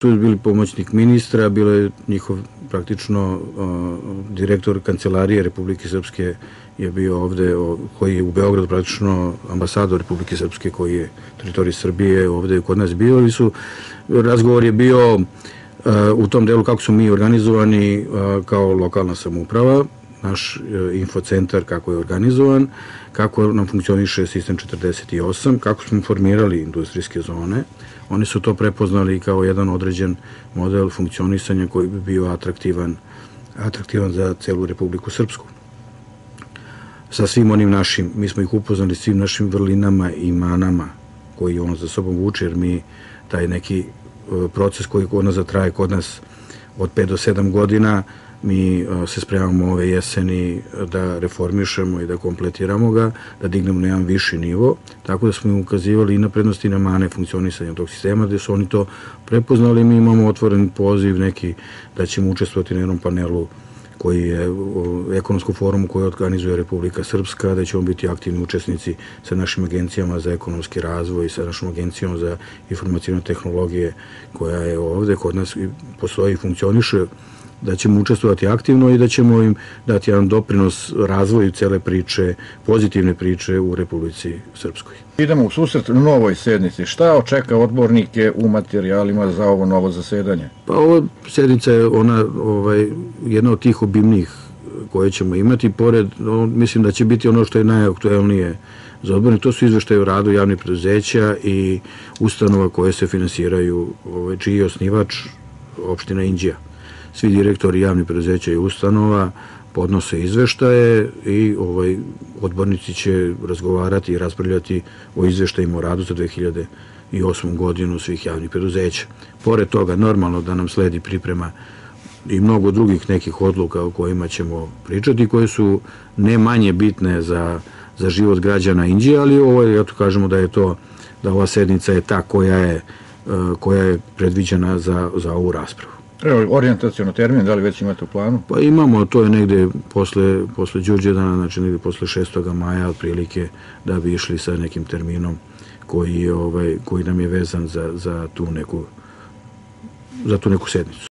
Tu je bili pomoćnik ministra, bilo je njihov praktično direktor Kancelarije Republike Srpske je bio ovde, koji je u Beogradu praktično ambasador Republike Srpske koji je teritoriji Srbije ovde kod nas bio. Razgovor je bio u tom delu kako su mi organizovani kao lokalna samouprava, naš infocentar kako je organizovan, kako nam funkcioniše sistem 48, kako smo formirali industrijske zone. Oni su to prepoznali kao jedan određen model funkcionisanja koji bi bio atraktivan za celu Republiku Srpsku. Sa svim onim našim, mi smo ih upoznali svim našim vrlinama i manama koji on za sobom vuče, jer mi taj neki proces koji traje kod nas od 5 do 7 godina, mi se spremamo ove jeseni da reformišemo i da kompletiramo ga, da dignemo na jedan viši nivo, tako da smo im ukazivali i na prednosti i na mane funkcionisanja tog sistema, gde su oni to prepoznali. Mi imamo otvoren poziv neki da ćemo učestvovati na jednom panelu koji je u ekonomskom forumu koji organizuje Republika Srpska, da ćemo biti aktivni učesnici sa našim agencijama za ekonomski razvoj, sa našom agencijom za informacijne tehnologije koja je ovde kod nas postoji i funkcioniše, da ćemo učestvovati aktivno i da ćemo im dati jedan doprinos razvoju cele priče, pozitivne priče u Republici Srpskoj. Idemo u susret novoj sednici. Šta očeka odbornike u materijalima za ovo novo zasedanje? Pa ova sednica je jedna od tih obimnih koje ćemo imati. Pored, mislim da će biti ono što je najaktuelnije za odbornike, to su izveštaje o radu javnih preduzeća i ustanova koje se finansiraju, čiji je osnivač opština Inđija. Svi direktori javnih preduzeća i ustanova podnose izveštaje i odbornici će razgovarati i raspravljati o izveštajima o radu za 2008. godinu svih javnih preduzeća. Pored toga, normalno da nam sledi priprema i mnogo drugih nekih odluka o kojima ćemo pričati, koje su ne manje bitne za život građana Inđije, ali ja to kažemo da ova sednica je ta koja je predviđena za ovu raspravu. Orijentacijono termin, da li već imate u planu? Pa imamo, to je negde posle Đurđevdana, znači negde posle 6. maja, otprilike, da bi išli sa nekim terminom koji nam je vezan za tu neku sednicu.